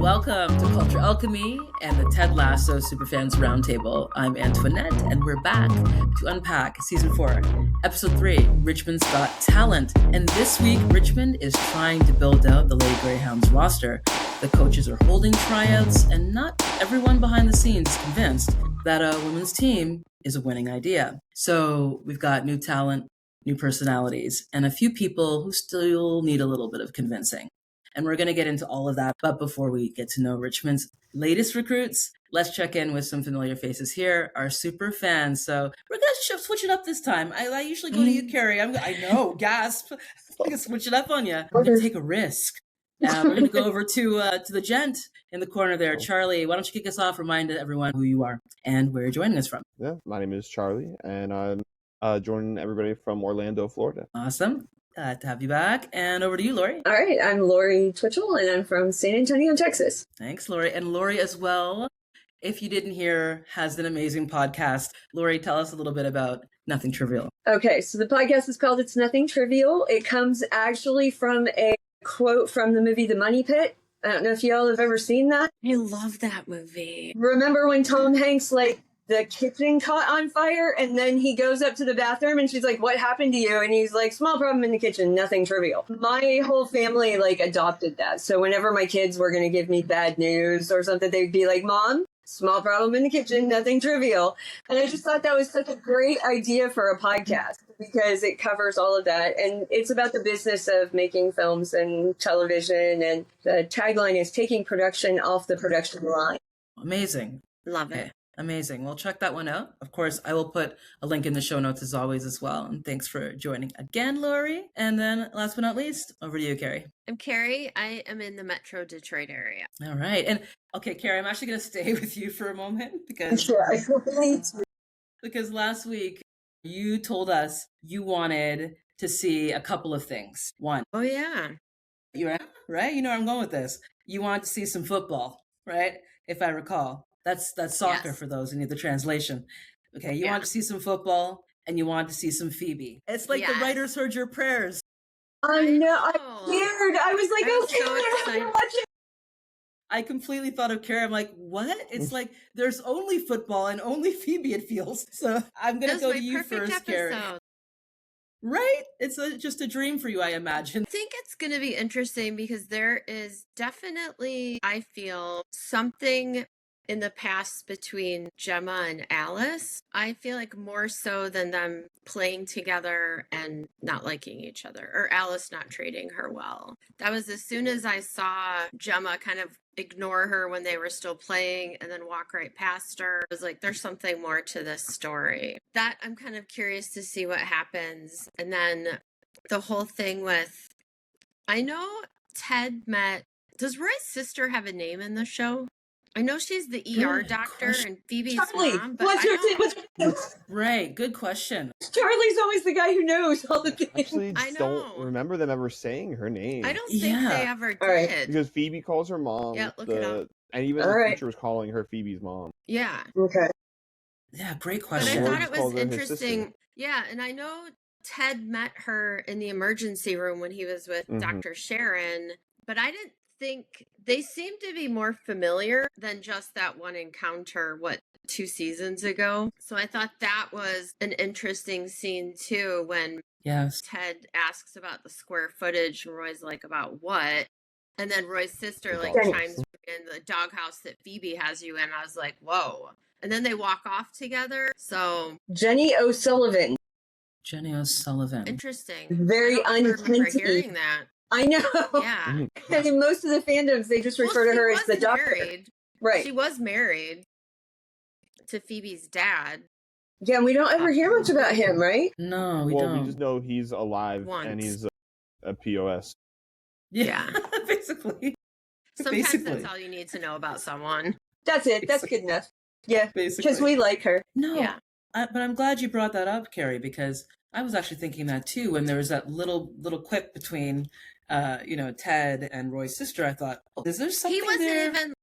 Welcome to Culture Alchemy and the Ted Lasso Superfans Roundtable. I'm Antoinette, and we're back to unpack Season 4, Episode 3, Richmond's Got Talent. And this week, Richmond is trying to build out the Lady Greyhounds roster. The coaches are holding tryouts, and not everyone behind the scenes is convinced that a women's team is a winning idea. So we've got new talent, new personalities, and a few people who still need a little bit of convincing. And we're going to get into all of that. But before we get to know Richmond's latest recruits, let's check in with some familiar faces here, our super fans. So we're going to switch it up this time. I usually go to you, Carrie. I know, gasp. I'm going to switch it up on you. We're going to take a risk. We're going to go over to the gent in the corner there. Charlie, why don't you kick us off? Remind everyone who you are and where you're joining us from. Yeah, my name is Charlie, and I'm joining everybody from Orlando, Florida. Awesome. Glad to have you back. And over to you, Lori. All right, I'm Lori Twitchell, and I'm from San Antonio, Texas. Thanks, Lori. And Lori as well, if you didn't hear, has an amazing podcast. Lori, tell us a little bit about Nothing Trivial. Okay, so the podcast is called It's Nothing Trivial. It comes actually from a quote from the movie The Money Pit. I don't know if y'all have ever seen that. I love that movie. Remember when Tom Hanks, the kitchen caught on fire, and then he goes up to the bathroom and she's like, "What happened to you?" And he's like, "Small problem in the kitchen, nothing trivial." My whole family adopted that. So whenever my kids were going to give me bad news or something, they'd be like, "Mom, small problem in the kitchen, nothing trivial." And I just thought that was such a great idea for a podcast because it covers all of that. And it's about the business of making films and television. And the tagline is taking production off the production line. Amazing. Love it. Okay. Amazing. Well, check that one out. Of course, I will put a link in the show notes as always as well. And thanks for joining again, Lori. And then last but not least, over to you, Carrie. I'm Carrie. I am in the Metro Detroit area. All right. And okay, Carrie, I'm actually going to stay with you for a moment because last week you told us you wanted to see a couple of things. One. Oh, yeah. You're right. You know where I'm going with this. You want to see some football, right? If I recall. That's soccer, yes. For those who need the translation. Okay, you want to see some football and you want to see some Phoebe. It's like the writers heard your prayers. I know. I'm scared. I was like, okay, so I have to watch it. I completely thought of Carrie. I'm like, what? It's like there's only football and only Phoebe, it feels. So I'm going to go to you first, Carrie. Right? It's just a dream for you, I imagine. I think it's going to be interesting because there is definitely, I feel, something in the past between Gemma and Alice. I feel like more so than them playing together and not liking each other, or Alice not treating her well. That was as soon as I saw Gemma kind of ignore her when they were still playing and then walk right past her. I was like, there's something more to this story. That I'm kind of curious to see what happens. And then the whole thing with, I know Ted met, does Roy's sister have a name in the show? I know she's the ER doctor and Phoebe's mom, but what's her name? Right, good question. Charlie's always the guy who knows all the things. Actually, I don't remember them ever saying her name. I don't think they ever did. Right. Because Phoebe calls her mom. Yeah, look it up. And even the teacher was calling her Phoebe's mom. Yeah. Okay. Yeah, great question. And I thought it was interesting. Yeah, and I know Ted met her in the emergency room when he was with Dr. Sharon, but I didn't think they seemed to be more familiar than just that one encounter 2 seasons ago. So I thought that was an interesting scene too when Ted asks about the square footage and Roy's like, about what? And then Roy's sister chimes in the doghouse that Phoebe has you in. I was like, whoa. And then they walk off together. So Jenny O'Sullivan. Interesting. Very unintended. Hearing that. I know. Yeah. And in most of the fandoms, they just refer to her as the doctor. Right. She was married to Phoebe's dad. Yeah, and we don't ever hear much about him, right? No, we don't. We just know he's alive and he's a POS. Yeah. Basically. Sometimes that's all you need to know about someone. That's it. That's good enough. Yeah. Because we like her. No. Yeah. But I'm glad you brought that up, Carrie, because I was actually thinking that too when there was that little quip between Ted and Roy's sister. I thought, is there something he wasn't there? Even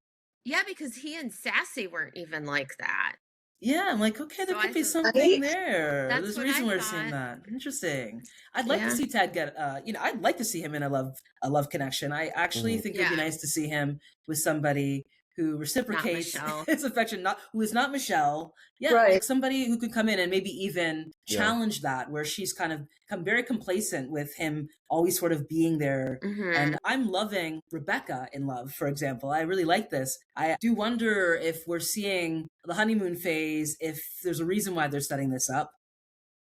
because he and Sassy weren't even like that. Yeah, I'm like, okay, there So could be I something there. That's There's a what reason I we're seeing thought. that. Interesting. I'd like to Yeah. see Ted get, I'd like to see him in a love connection. I actually Mhm. think it would be Yeah. nice to see him with somebody who reciprocates Michelle. his affection, not who is not Michelle. Yeah, Right. like somebody who could come in and maybe even Yeah. challenge that, where she's kind of become very complacent with him always sort of being there. Mhm. And I'm loving Rebecca in Love, for example. I really like this. I do wonder if we're seeing the honeymoon phase, if there's a reason why they're setting this up.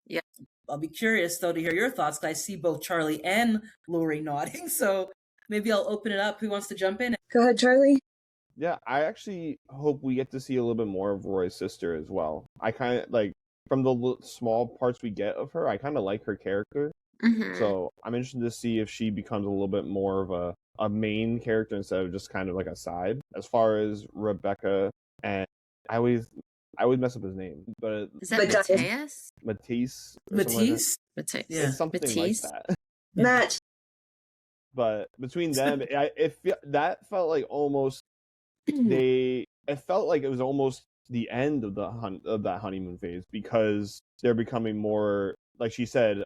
Yeah. I'll be curious, though, to hear your thoughts, because I see both Charlie and Lori nodding. So maybe I'll open it up. Who wants to jump in? Go ahead, Charlie. Yeah, I actually hope we get to see a little bit more of Roy's sister as well. I kind of like, from the small parts we get of her, I kind of like her character. Mhm. So I'm interested to see if she becomes a little bit more of a main character instead of just kind of like a side. As far as Rebecca, and I always mess up his name, but Is that But- Mateus? Matisse, or something like that. Matisse? Mateus. Yeah. It's something Matisse? like that. Matt. But between them, that felt like almost it felt like it was almost the end of that honeymoon phase, because they're becoming more, like she said,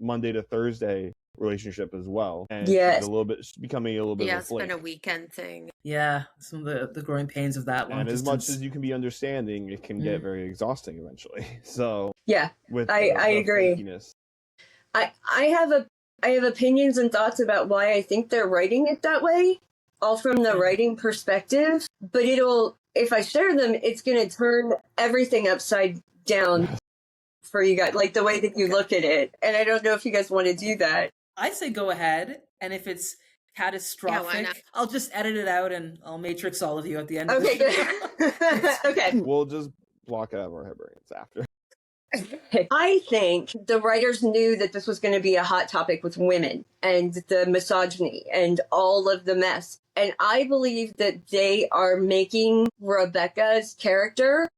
Monday to Thursday relationship as well, and Yes. she's becoming a little bit Yeah, of a it's been flake. a weekend thing. Yeah, some of the growing pains of that long And as distance. much as you can be understanding, it can get very exhausting eventually. So Yeah, with I agree. flakiness. I have opinions and thoughts about why I think they're writing it that way, all from the writing perspective. But if I share them, it's going to turn everything upside down for you guys, like the way that you look at it. And I don't know if you guys want to do that. I say go ahead, and if it's catastrophic, not? I'll just edit it out and I'll matrix all of you at the end of Okay, the show. good. Okay. We'll just block it out of our head brains after. I think the writers knew that this was going to be a hot topic with women and the misogyny and all of the mess. And I believe that they are making Rebecca's character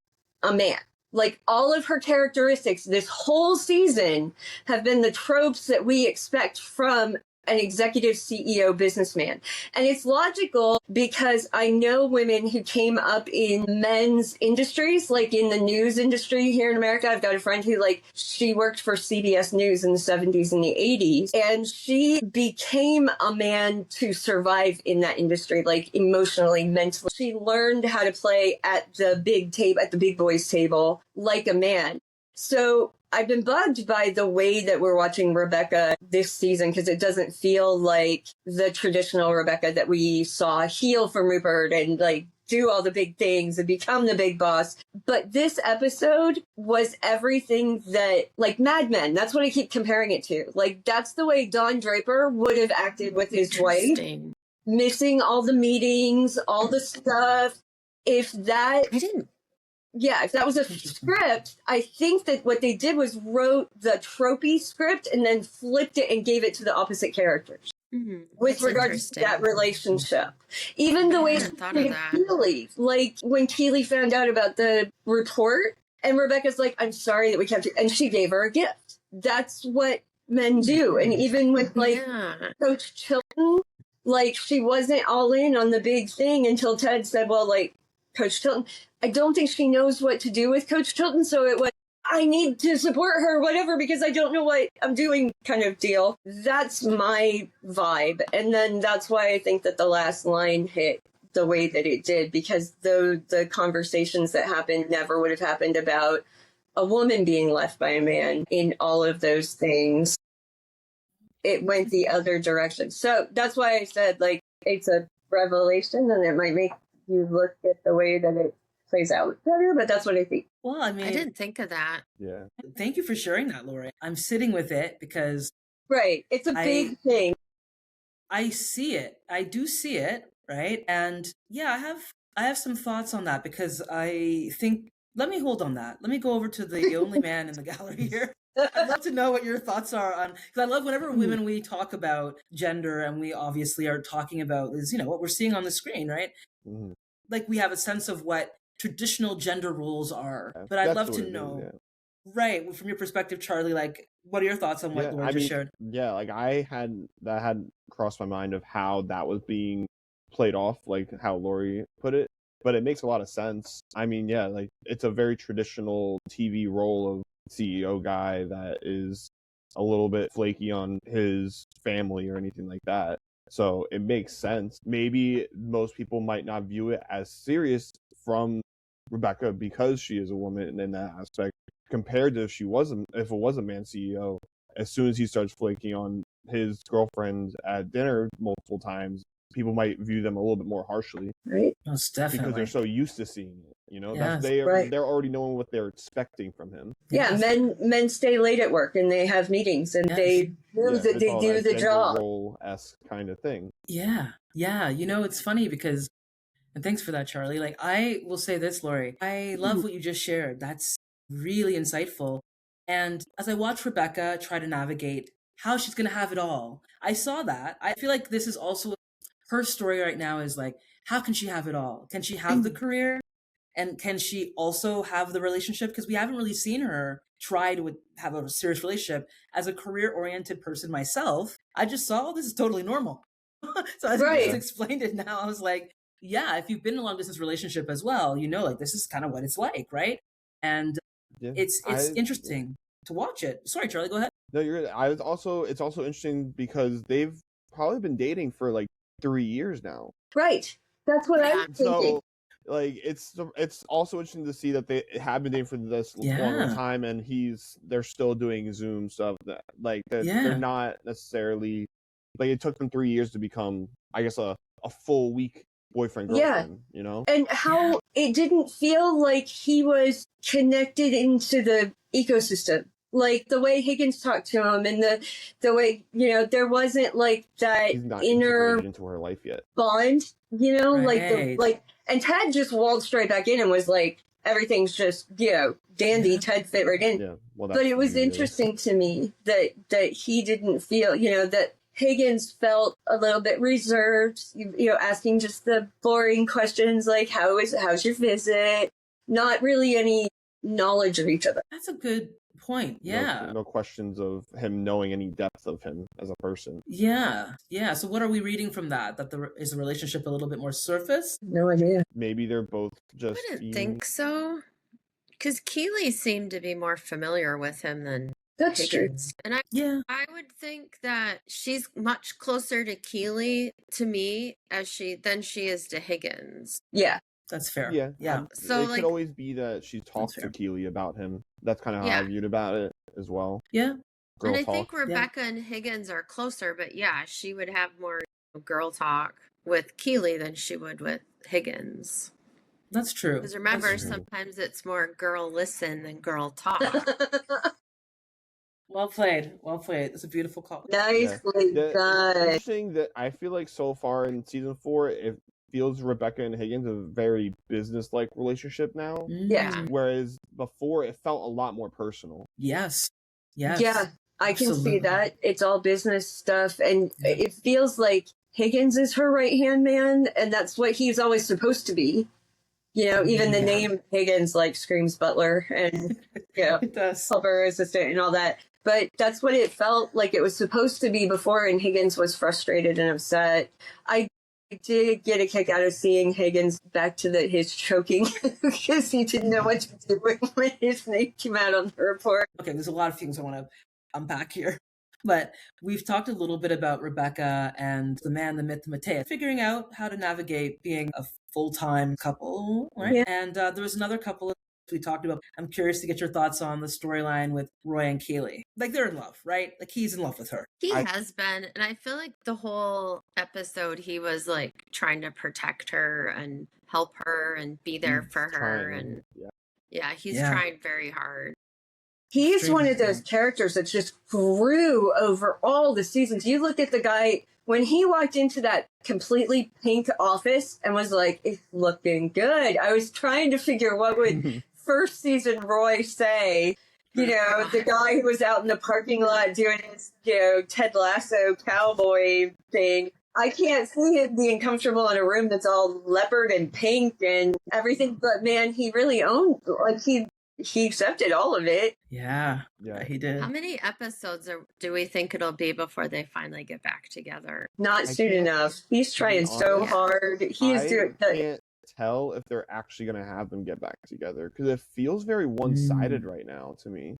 a man. Like, all of her characteristics this whole season have been the tropes that we expect from an executive CEO businessman. And it's logical because I know women who came up in men's industries, like in the news industry here in America. I've got a friend who, she worked for CBS News in the 70s and the 80s, and she became a man to survive in that industry, like emotionally, mentally. She learned how to play at the big boys table like a man. So I've been bugged by the way that we're watching Rebecca this season, because it doesn't feel like the traditional Rebecca that we saw heal from Rupert and do all the big things and become the big boss. But this episode was everything that, like Mad Men, that's what I keep comparing it to. Like, that's the way Don Draper would have acted with his wife, missing all the meetings, all the stuff. If that was a script, I think that what they did was wrote the tropey script and then flipped it and gave it to the opposite characters with regards to that relationship. Even the way she treated Keeley, like when Keeley found out about the report and Rebecca's like, "I'm sorry that we kept it," and she gave her a gift. That's what men do. And even with Coach Chilton, she wasn't all in on the big thing until Ted said, "Well, Coach Chilton." I don't think she knows what to do with Coach Chilton, so it was, I need to support her, whatever, because I don't know what I'm doing kind of deal. That's my vibe. And then that's why I think that the last line hit the way that it did, because the conversations that happened never would have happened about a woman being left by a man in all of those things. It went the other direction. So that's why I said, it's a revelation, and it might make you look at the way that it plays out better, but that's what I think. Well, I mean, I didn't think of that. Yeah. Thank you for sharing that, Lori. I'm sitting with it because it's a big thing. I see it. I do see it, right? And yeah, I have some thoughts on that, because I think, let me hold on that. Let me go over to the only man in the gallery here. I'd love to know what your thoughts are on, because I love whenever women, we talk about gender, and we obviously are talking about is, what we're seeing on the screen, right? Mm-hmm. Like, we have a sense of what traditional gender roles are, but I'd love to know, right, from your perspective, Charlie, what are your thoughts on what Lori just shared? Yeah, I had crossed my mind of how that was being played off, like how Lori put it. but it makes a lot of sense. I mean, yeah, like it's a very traditional TV role of CEO guy that is a little bit flaky on his family or anything like that. So it makes sense. Maybe most people might not view it as serious from Rebecca because she is a woman in that aspect, compared to if it was a man CEO. As soon as he starts flaking on his girlfriend at dinner multiple times, people might view them a little bit more harshly, Right. Most definitely. because they're so used to seeing it. You know, Yes. they're already knowing what they're expecting from him. Yeah, Yes. men stay late at work and they have meetings and Yes. they do It's all that the gender job. role-esque kind of thing. Yeah. Yeah. You know, it's funny because, and thanks for that, Charlie. Like, I will say this, Lori. I love what you just shared. That's really insightful. And as I watch Rebecca try to navigate how she's going to have it all, I saw that. I feel like this is also her story right now is like, how can she have it all? Can she have the career? And can she also have the relationship? Because we haven't really seen her try to have a serious relationship. As a career-oriented person myself, I just saw, oh, this is totally normal. So as you Right. just explained it now, I was like, yeah, if you've been in a long distance relationship as well, you know, like this is kind of what it's like, right? And Yeah. it's interesting to watch it. Sorry, Charlie, go ahead. No, you're good. It's also interesting because they've probably been dating for like 3 years now. Right. That's what I'm thinking. So like it's also interesting to see that they have been dating for this long time, and they're still doing Zoom stuff that they're not necessarily like, it took them 3 years to become, I guess, a full week boyfriend girlfriend, you know? And how it didn't feel like he was connected into the ecosystem. Like the way Higgins talked to him and the way, you know, there wasn't like that He's not inner integrated into her life yet. bond, you know, Right. and Ted just walled straight back in and was like, everything's just, you know, dandy. Yeah. Ted fit right in. Yeah. Well, But it was interesting to me that he didn't feel, you know, that Higgins felt a little bit reserved, you know, asking just the boring questions like, how's your visit? Not really any knowledge of each other. That's a good point. Yeah. No questions of him knowing any depth of him as a person. Yeah. Yeah. So what are we reading from that? That is the relationship a little bit more surface? No idea. Maybe they're both just. I wouldn't think so. Because Keeley seemed to be more familiar with him than That's Higgins. true. And I would think that she's much closer to Keeley to me than she is to Higgins. Yeah. That's fair. Yeah. Yeah. So it could always be that she talked to Keeley about him. That's kind of how I viewed about it as well. Yeah. Girl and I talk. think Rebecca and Higgins are closer, but yeah, she would have more girl talk with Keeley than she would with Higgins. That's true. Because remember, sometimes it's more girl listen than girl talk. Well played. Well played. It's a beautiful call. Nicely done. Interesting that I feel like so far in season 4, it feels Rebecca and Higgins a very business-like relationship now. Yeah. Whereas before, it felt a lot more personal. Yes. Yes. Yeah, I can see that. It's all business stuff. And it feels like Higgins is her right-hand man, and that's what he's always supposed to be. You know, even the name Higgins like screams butler and, you know, it does. helper assistant and all that. But that's what it felt like it was supposed to be before, and Higgins was frustrated and upset. I did get a kick out of seeing Higgins back to his choking because he didn't know what to do when his name came out on the report. Okay, there's a lot of things I want to unpack here. But we've talked a little bit about Rebecca and the man, the myth, the Matea, figuring out how to navigate being a full-time couple, right? Yeah. And there was another couple we talked about. I'm curious to get your thoughts on the storyline with Roy and Keeley. Like, they're in love, right? Like, he's in love with her. He has been, and I feel like the whole episode he was like trying to protect her and help her and be there for her. And he's trying very hard. He's one of those characters that just grew over all the seasons. You look at the guy, when he walked into that completely pink office and was like, it's looking good. I was trying to figure what would first season Roy say. You know, the guy who was out in the parking lot doing his, you know, Ted Lasso cowboy thing. I can't see him being comfortable in a room that's all leopard and pink and everything. But man, he really owned, like he accepted all of it. Yeah, he did. How many episodes do we think it'll be before they finally get back together? Not soon enough. He's trying so hard. He is doing. I can't tell if they're actually going to have them get back together because it feels very one-sided right now to me.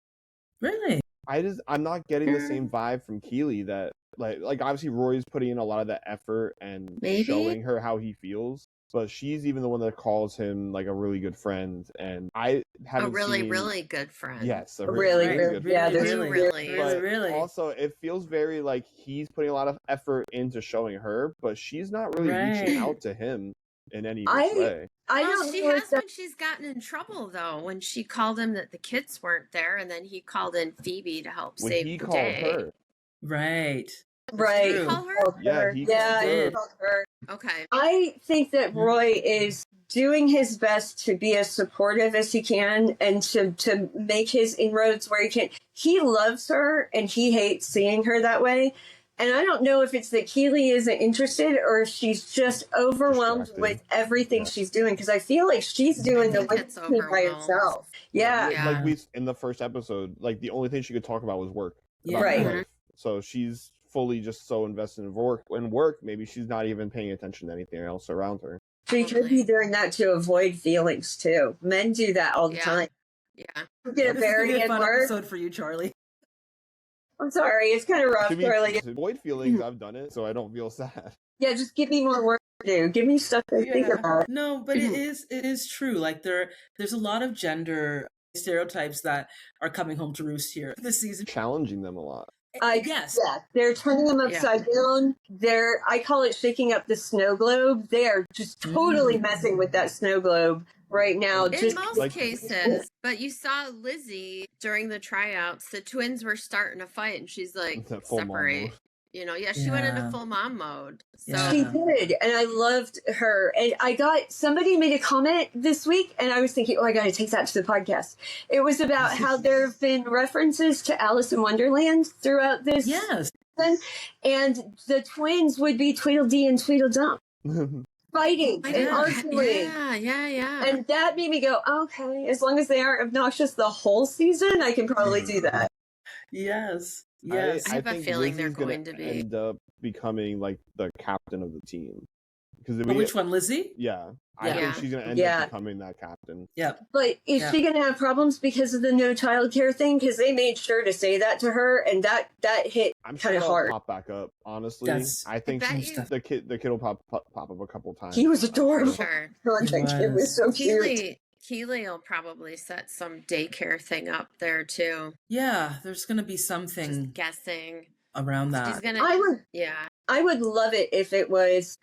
Really? I'm not getting the same vibe from Keeley that like obviously Roy's putting in a lot of that effort and Maybe. showing her how he feels, but she's even the one that calls him like a really good friend, and I haven't A really, seen... really good friend. Yes, a Really, really really, good yeah, friend. there's really, But really. also, it feels very like he's putting a lot of effort into showing her, but she's not really reaching Right. out to him in any way. I Well, don't she know if has that- when she's gotten in trouble, though, when she called him that the kids weren't there, and then he called in Phoebe to help When save he the called day. her, Right. That's Right. true. Call her? Yeah, he yeah, did. he called her. Okay. I think that Roy is doing his best to be as supportive as he can and to make his inroads where he can. He loves her and he hates seeing her that way. And I don't know if it's that Keeley isn't interested or if she's just overwhelmed Distracted. with everything Yeah. she's doing. Because I feel like she's doing the think it's thing by overwhelmed. herself. Yeah. Yeah. like we in the first episode, like the only thing she could talk about was work. Yeah. About her Right. life. So she's fully just so invested in work. In work, maybe she's not even paying attention to anything else around her. She could be doing that to avoid feelings too. Men do that all the Yeah. time. Yeah. You get This a is gonna berry be a at fun work. episode for you, Charlie. I'm sorry, it's kind of rough, To Charlie. avoid feelings, I've done it, so I don't feel sad. Yeah, just give me more work to do. Give me stuff to think about. No, but it is true. Like there's a lot of gender stereotypes that are coming home to roost here this season. Challenging them a lot. Yes. Yeah, they're turning them upside down. I call it shaking up the snow globe. They are just totally messing with that snow globe right now. In Just most cases, but you saw Lizzie during the tryouts, the twins were starting to fight and she's like, That full mom separate. mode. You know, she went into Yeah. full mom mode. So Yeah. she did, and I loved her. And somebody made a comment this week, and I was thinking, oh, I got to take that to the podcast. It was about how there have been references to Alice in Wonderland throughout this Yes. season, and the twins would be Tweedledee and Tweedledum fighting and arguing. Yeah. And that made me go, okay, as long as they aren't obnoxious the whole season, I can probably do that. Yes. Yes. I have a think feeling they're Lizzie's gonna going to be. end up becoming like the captain of the team. Because But which one, Lizzie? Yeah, I Yeah. think she's gonna end Yeah. up becoming that captain. Yep. But is she going to have problems because of the no childcare thing? Because they made sure to say that to her, and that hit I'm sure kind of that'll hard. pop back up. Honestly, That's- I think I bet you- the kid will pop up a couple times. He was For adorable. sure. It was so cute. Keeley will probably set some daycare thing up there too. Yeah. There's gonna be Just something guessing. around She's that. gonna. I would love it if it was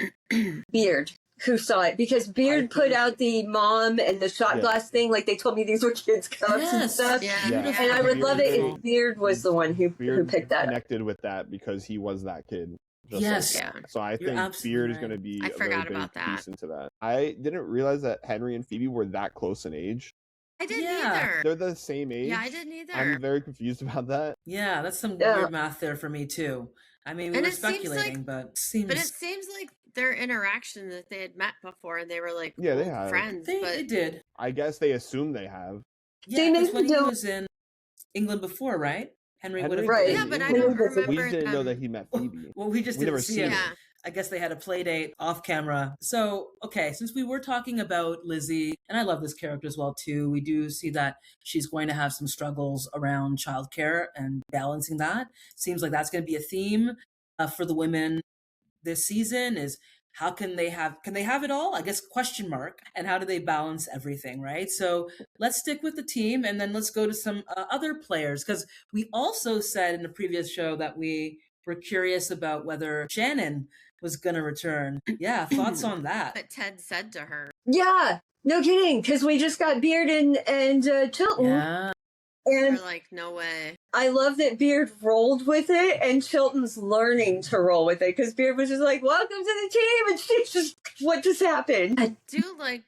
Beard who saw it, because Beard put out the mom and the shot glass thing, like they told me these were kids' cups and Yes. stuff. Yeah. And I would love it Beard- if Beard was the one who Beard picked that up. connected with that because he was that kid. Just Yes. like Yeah. that. So I You're think absolutely Beard is right. going to be I a forgot really big about that. piece into that. I didn't realize that Henry and Phoebe were that close in age. I didn't Yeah. either. They're the same age. Yeah, I didn't either. I'm very confused about that. Yeah, that's some Yeah. weird math there for me too. I mean, we And were it seems like- speculating, but seems But it seems like their interaction that they had met before and they were like Yeah, they old have. friends. they But did. I guess they assume they have. Yeah, may because when he don't- was in England before, right? Henry would have Right. been. yeah, but I We don't just- remember. We didn't know them- that he met Phoebe. Well, we just We never didn't see seen him. it. Yeah. I guess they had a play date off camera. So, okay, since we were talking about Lizzie, and I love this character as well too, we do see that she's going to have some struggles around childcare and balancing that. Seems like that's going to be a theme for the women this season. Is how can they have it all? I guess question mark. And how do they balance everything, right? So let's stick with the team, and then let's go to some other players, because we also said in a previous show that we were curious about whether Shannon was going to return. Yeah, thoughts on that? But Ted said to her, Yeah, no kidding, because we just got Beard and Chilton. Yeah. they're And like, no way. I love that Beard rolled with it, and Chilton's learning to roll with it, because Beard was just like, welcome to the team, and she's just, what just happened? I do like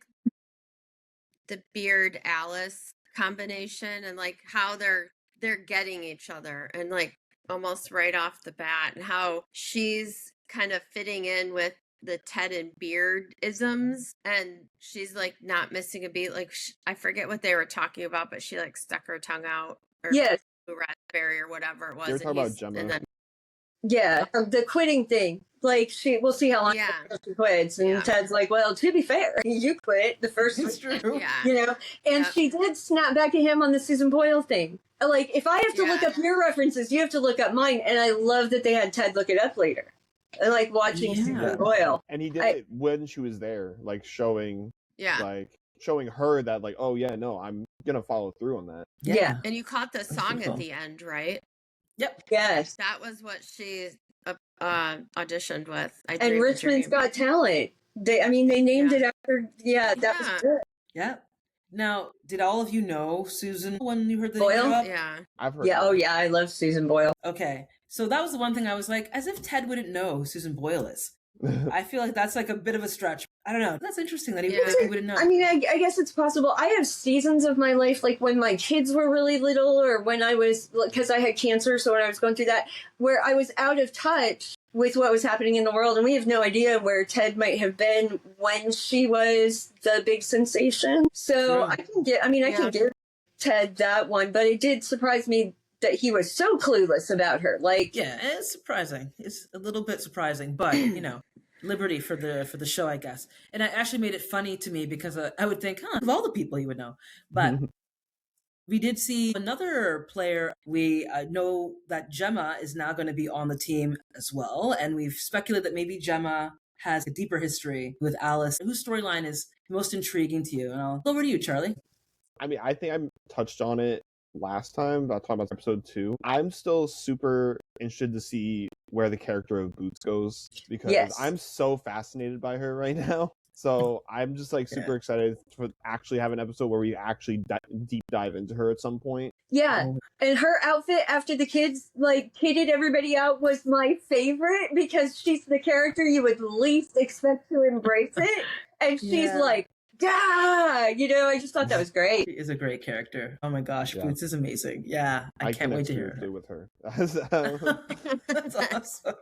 the Beard Alice combination and like how they're getting each other and like almost right off the bat, and how she's kind of fitting in with the Ted and Beard isms, and she's like not missing a beat. Like I forget what they were talking about, but she like stuck her tongue out or Yes, raspberry or whatever it was. They were and talking about he's- Gemma. and then yeah, the quitting thing. Like, we'll see how long Yeah. she quits. And Yeah. Ted's like, well, to be fair, you quit the first It's true. Yeah. you know, and Yep. she did snap back at him on the Susan Boyle thing. Like, if I have to look Yeah. up your references, you have to look up mine. And I love that they had Ted look it up later. And like watching Yeah. Susan Boyle. And he did it when she was there, like showing her that, like, oh yeah, no, I'm gonna follow through on that. Yeah. And you caught the song cool. at the end, right? Yep. Yes. That was what she auditioned with. I And Dream the Richmond's Dream. Got Talent. They named it after, that was good. Yeah. Now, did all of you know Susan when you heard the Boyle? name drop? Yeah. I've heard. Yeah, oh yeah, I love Susan Boyle. Okay. So that was the one thing I was like, as if Ted wouldn't know who Susan Boyle is. I feel like that's like a bit of a stretch. I don't know. That's interesting that he wouldn't know. I mean, I guess it's possible. I have seasons of my life, like when my kids were really little, or when I was, because I had cancer, so when I was going through that, where I was out of touch with what was happening in the world, and we have no idea where Ted might have been when she was the big sensation. So True. I can give Ted that one, but it did surprise me that he was so clueless about her. Like, yeah, it's surprising. It's a little bit surprising, but liberty for the show, I guess. And it actually made it funny to me because I would think, of all the people you would know, but we did see another player. We know that Gemma is now going to be on the team as well, and we've speculated that maybe Gemma has a deeper history with Alice. Whose storyline is most intriguing to you? And I'll go over to you, Charlie. I mean, I think I touched on it last time about talking about episode 2. I'm still super interested to see where the character of Boots goes, because I'm so fascinated by her right now. So I'm just like super excited to actually have an episode where we actually deep dive into her at some point. Yeah, and her outfit after the kids like kitted everybody out was my favorite, because she's the character you would least expect to embrace it, and she's like, I just thought that was great. She is a great character. Oh my gosh, Boots is amazing. Yeah, I can't wait to hear her. With her. That's awesome.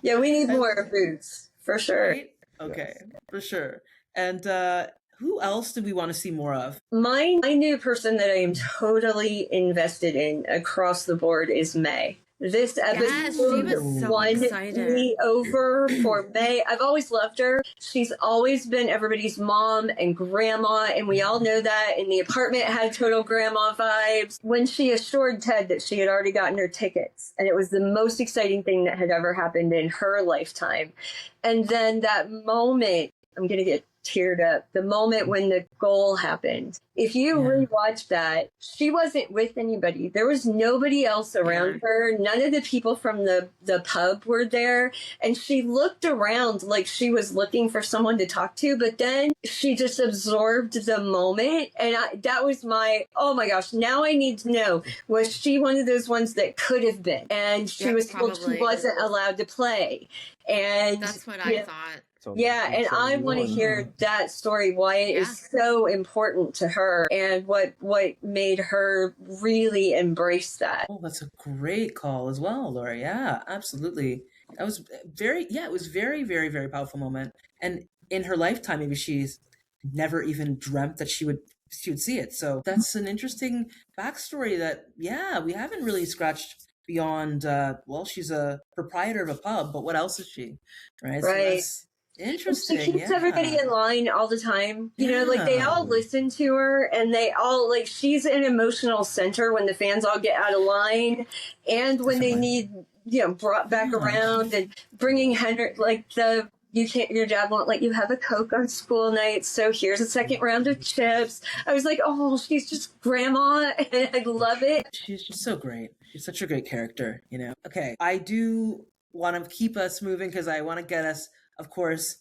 Yeah, we need more of Boots for sure. Right? Okay, for sure. And who else do we want to see more of? My new person that I am totally invested in across the board is May. This episode won me over for May. I've always loved her. She's always been everybody's mom and grandma, and we all know that. And the apartment had total grandma vibes. When she assured Ted that she had already gotten her tickets, and it was the most exciting thing that had ever happened in her lifetime. And then that moment, I'm going to get teared up, the moment when the goal happened. If you rewatch that, she wasn't with anybody. There was nobody else around her. None of the people from the pub were there. And she looked around like she was looking for someone to talk to, but then she just absorbed the moment. And that was oh my gosh, now I need to know, was she one of those ones that could have been? And she was told she wasn't allowed to play. And that's what I thought. And I want to hear that story, why it is so important to her, and what made her really embrace that. Oh, that's a great call as well, Laura. Yeah, absolutely. That was it was very, very, very powerful moment. And in her lifetime, maybe she's never even dreamt that she would see it. So that's an interesting backstory that, we haven't really scratched beyond, she's a proprietor of a pub, but what else is she? Right. Right. So interesting. She keeps everybody in line all the time. Like they all listen to her, and they all she's an emotional center when the fans all get out of line, and when they need brought back around, and bringing Henry your dad won't let you have a Coke on school night, so here's a second round of chips. I was like, oh, she's just grandma, and I love it. She's just so great. She's such a great character, Okay, I do want to keep us moving because I want to get us, of course,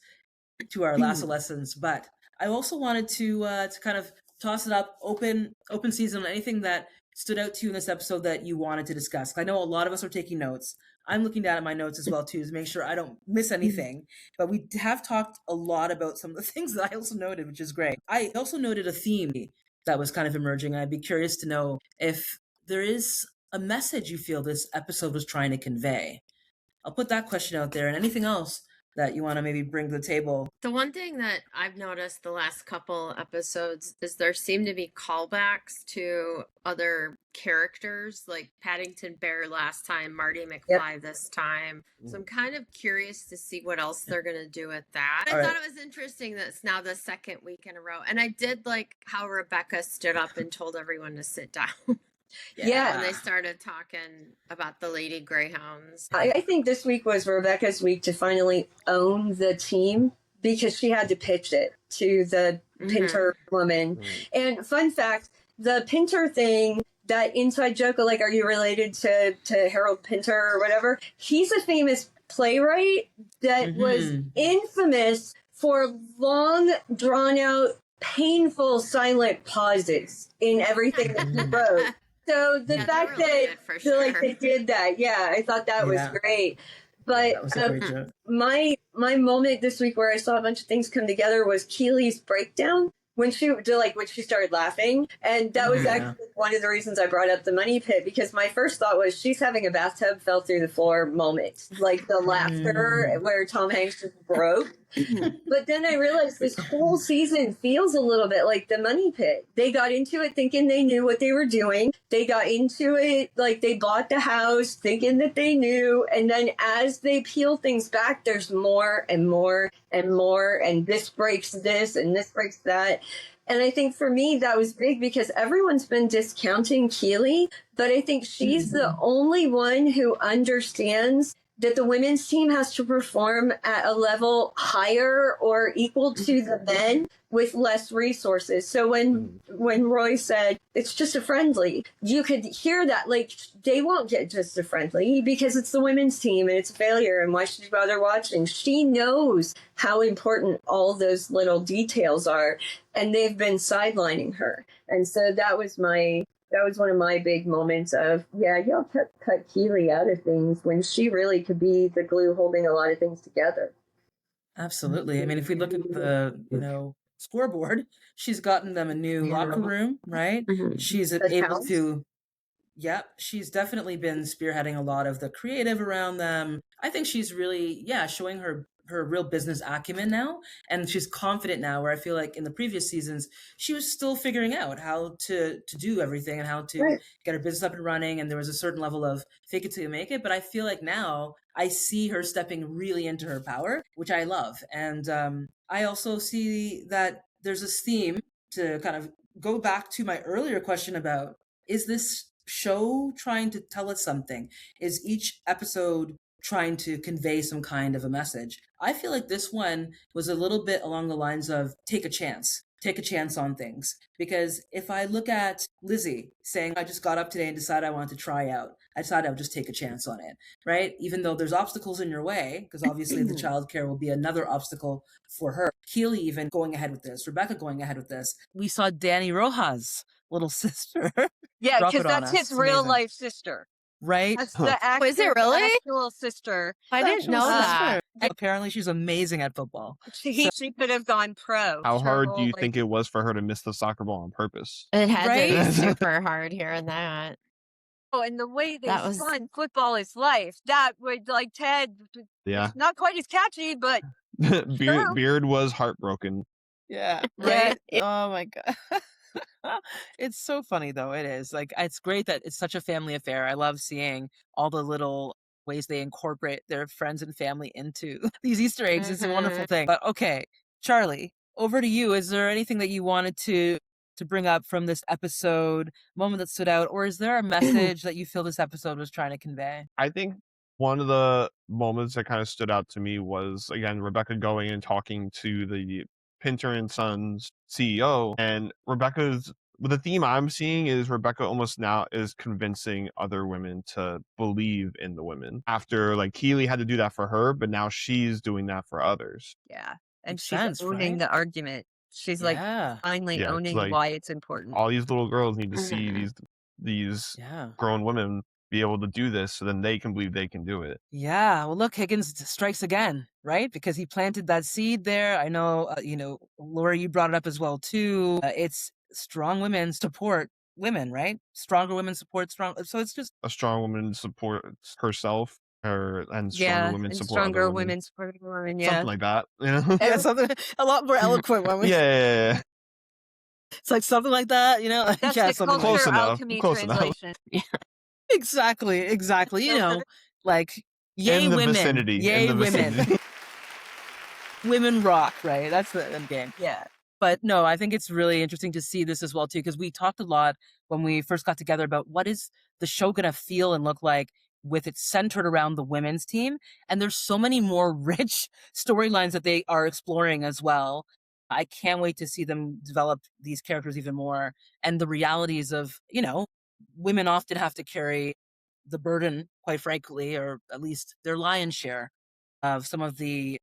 to our Lasso lessons, but I also wanted to kind of toss it up, open season, anything that stood out to you in this episode that you wanted to discuss. I know a lot of us are taking notes. I'm looking down at my notes as well too to make sure I don't miss anything. But we have talked a lot about some of the things that I also noted, which is great. I also noted a theme that was kind of emerging. I'd be curious to know if there is a message you feel this episode was trying to convey. I'll put that question out there, and anything else that you want to maybe bring to the table? The one thing that I've noticed the last couple episodes is there seem to be callbacks to other characters, like Paddington Bear last time, Marty McFly this time. So I'm kind of curious to see what else they're going to do with that. I thought it was interesting that it's now the second week in a row. And I did like how Rebecca stood up and told everyone to sit down. Yeah. When they started talking about the Lady Greyhounds. I think this week was Rebecca's week to finally own the team because she had to pitch it to the Pinter woman. And fun fact, the Pinter thing, that inside joke of like, are you related to Harold Pinter or whatever? He's a famous playwright that was infamous for long, drawn out, painful, silent pauses in everything that he wrote. So the fact that like they did that, I thought that was great. But my moment this week where I saw a bunch of things come together was Keeley's breakdown when she started laughing, and that was actually one of the reasons I brought up the money pit, because my first thought was she's having a bathtub fell through the floor moment, like the laughter where Tom Hanks just broke. But then I realized this whole season feels a little bit like the money pit. They got into it thinking they knew what they were doing. They got into it like they bought the house thinking that they knew. And then as they peel things back, there's more and more and more. And this breaks this and this breaks that. And I think for me, that was big because everyone's been discounting Keeley, but I think she's the only one who understands that the women's team has to perform at a level higher or equal to the men with less resources. So when Roy said, it's just a friendly, you could hear that, like, they won't get just a friendly because it's the women's team and it's a failure. And why should you bother watching? She knows how important all those little details are. And they've been sidelining her. And so that was one of my big moments of, y'all cut Keeley out of things when she really could be the glue holding a lot of things together. Absolutely. I mean, if we look at the, scoreboard, she's gotten them a new locker room, right? She's able to, she's definitely been spearheading a lot of the creative around them. I think she's really, showing her real business acumen now, and she's confident now, where I feel like in the previous seasons she was still figuring out how to do everything and how to get her business up and running, and there was a certain level of fake it till you make it. But I feel like now I see her stepping really into her power, which I love. And I also see that there's this theme to kind of go back to my earlier question about, is this show trying to tell us something? Is each episode trying to convey some kind of a message? I feel like this one was a little bit along the lines of take a chance on things. Because if I look at Lizzie saying, I just got up today and decided I wanted to try out, I decided I would just take a chance on it, right? Even though there's obstacles in your way, because obviously the childcare will be another obstacle for her. Keeley even going ahead with this, Rebecca going ahead with this. We saw Danny Rojas' little sister. Yeah, because that's his real life sister. Right? That's the actual, is it really? Actual sister. I didn't know that. Apparently she's amazing at football. She could have gone pro. How hard do you think it was for her to miss the soccer ball on purpose? It had to be super hard hearing that. Oh, and the way they spun football is life. That would, like Ted, not quite as catchy, but Beard was heartbroken. Yeah. Right? Oh my God. It's so funny though. It is like, it's great that it's such a family affair. I love seeing all the little ways they incorporate their friends and family into these Easter eggs. It's a wonderful thing. But okay, Charlie, over to you. Is there anything that you wanted to bring up from this episode, moment that stood out, or is there a message that you feel this episode was trying to convey? I think one of the moments that kind of stood out to me was, again, Rebecca going and talking to the Pinter and Sons CEO, and the theme I'm seeing is Rebecca almost now is convincing other women to believe in the women after like Keeley had to do that for her, but now she's doing that for others. Yeah. And she's owning the argument. She's like finally owning why it's important. All these little girls need to see these grown women be able to do this so then they can believe they can do it. Yeah. Well, look, Higgins strikes again, right? Because he planted that seed there. I know, Laura, you brought it up as well, too. It's strong women support women, right? Stronger women support strong. So it's just a strong woman supports herself and stronger women and support stronger other women. women supporting women. Something like that. You know? Yeah, something a lot more eloquent one. Yeah. It's like something like that, you know? That's Yeah, the something culture Close enough. alchemy Close enough. translation. Exactly. You know, like, yay In the women. vicinity. Yay In the women. vicinity. Women rock, right? That's the end game. Yeah. But no, I think it's really interesting to see this as well, too, because we talked a lot when we first got together about what is the show going to feel and look like with it centered around the women's team. And there's so many more rich storylines that they are exploring as well. I can't wait to see them develop these characters even more. And the realities of, you know, women often have to carry the burden, quite frankly, or at least their lion's share of some of the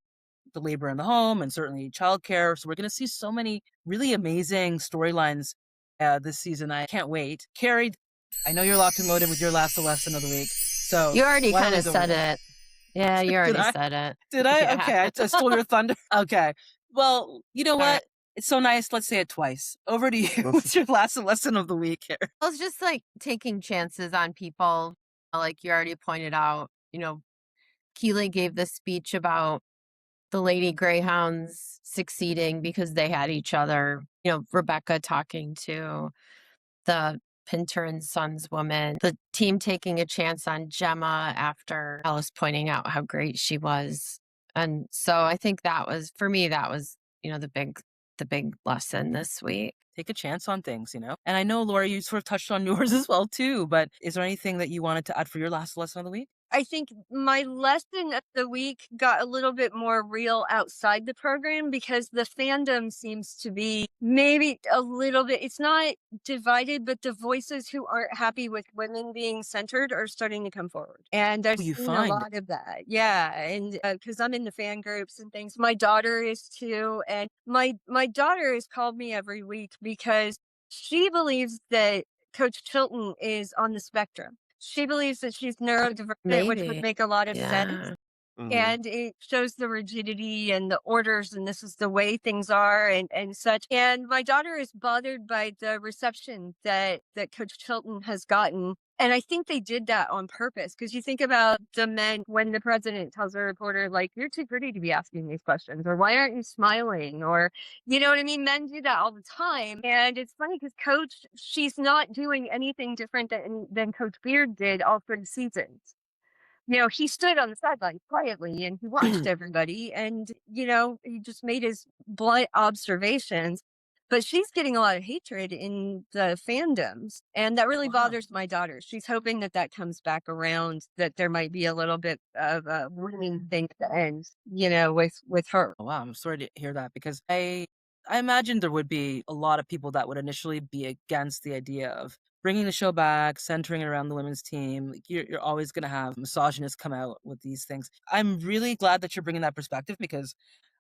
labor in the home and certainly childcare. So we're going to see so many really amazing storylines this season. I can't wait. Carrie, I know you're locked and loaded with your last lesson of the week. So You already kind of said it. Yeah, you already said it. Did I? Yeah. Okay, I stole your thunder. Okay. Well, you know what? right. It's so nice. Let's say it twice. Over to you. What's your last lesson of the week here? Well, it's just like taking chances on people. Like you already pointed out, you know, Keeley gave this speech about the Lady Greyhounds succeeding because they had each other. You know, Rebecca talking to the Pinter and Sons woman, the team taking a chance on Gemma after Alice pointing out how great she was. And so I think that was, for me, that was, you know, the big lesson this week. Take a chance on things, you know? And I know, Laura, you sort of touched on yours as well, too, but is there anything that you wanted to add for your last lesson of the week? I think my lesson of the week got a little bit more real outside the program because the fandom seems to be maybe a little bit, it's not divided, but the voices who aren't happy with women being centered are starting to come forward. And I've seen a lot of that. Yeah. And because I'm in the fan groups and things, my daughter is too. And my daughter has called me every week because she believes that Coach Chilton is on the spectrum. She believes that she's neurodivergent, which would make a lot of sense. Mhm. And it shows the rigidity and the orders, and this is the way things are and such. And my daughter is bothered by the reception that Coach Chilton has gotten. And I think they did that on purpose, because you think about the men when the president tells a reporter, like, you're too pretty to be asking these questions, or why aren't you smiling? Or, you know what I mean? Men do that all the time. And it's funny because Coach, she's not doing anything different than Coach Beard did all 3 seasons. You know, he stood on the sidelines quietly and he watched everybody, and, you know, he just made his blunt observations. But she's getting a lot of hatred in the fandoms, and that really bothers my daughter. She's hoping that comes back around, that there might be a little bit of a winning thing to end, you know, with her. Oh, wow, I'm sorry to hear that, because I imagine there would be a lot of people that would initially be against the idea of bringing the show back, centering it around the women's team. Like, you're always going to have misogynists come out with these things. I'm really glad that you're bringing that perspective, because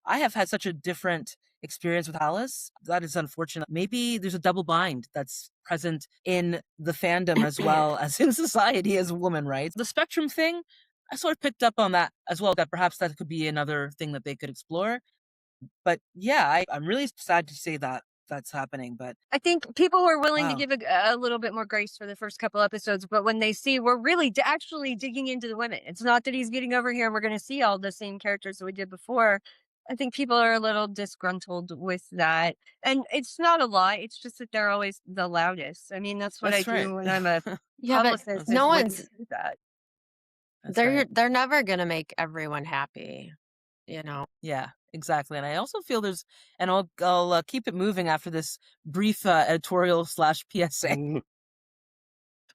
I have had such a different experience with Alice. That is unfortunate. Maybe there's a double bind that's present in the fandom as well as in society as a woman, right? The spectrum thing, I sort of picked up on that as well, that perhaps that could be another thing that they could explore. But yeah, I'm really sad to say that that's happening. But I think people were willing to give a little bit more grace for the first couple episodes, but when they see we're really actually digging into the women, it's not that he's getting over here and we're going to see all the same characters that we did before. I think people are a little disgruntled with that. And it's not a lie. It's just that they're always the loudest. I mean, that's what I do when I'm a publicist. But no one's do that. They're never going to make everyone happy, you know? Yeah, exactly. And I also feel there's, and I'll keep it moving after this brief editorial / PSA.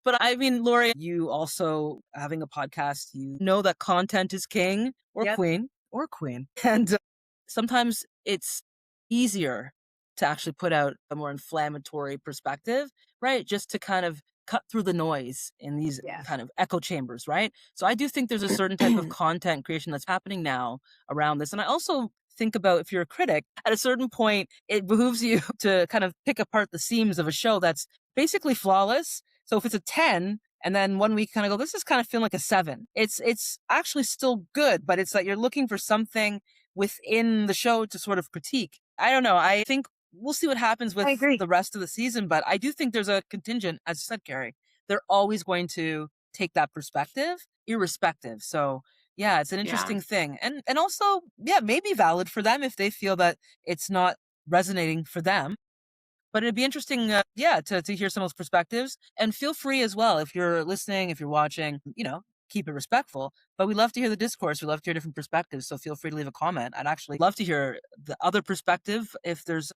But I mean, Lori, you also having a podcast, you know that content is king or queen. And sometimes it's easier to actually put out a more inflammatory perspective, right? Just to kind of cut through the noise in these kind of echo chambers, right? So I do think there's a certain type of content creation that's happening now around this. And I also think about, if you're a critic, at a certain point, it behooves you to kind of pick apart the seams of a show that's basically flawless. So if it's a 10, and then one week kind of go, this is kind of feeling like a 7. It's actually still good, but it's like you're looking for something within the show to sort of critique. I don't know. I think we'll see what happens with the rest of the season, but I do think there's a contingent, as you said, Carrie, they're always going to take that perspective. irrespective. So yeah, it's an interesting thing. And also, yeah, maybe valid for them if they feel that it's not resonating for them. But it'd be interesting, to hear some of those perspectives. And feel free as well, if you're listening, if you're watching, keep it respectful. But we love to hear the discourse. We love to hear different perspectives. So feel free to leave a comment. I'd actually love to hear the other perspective if there's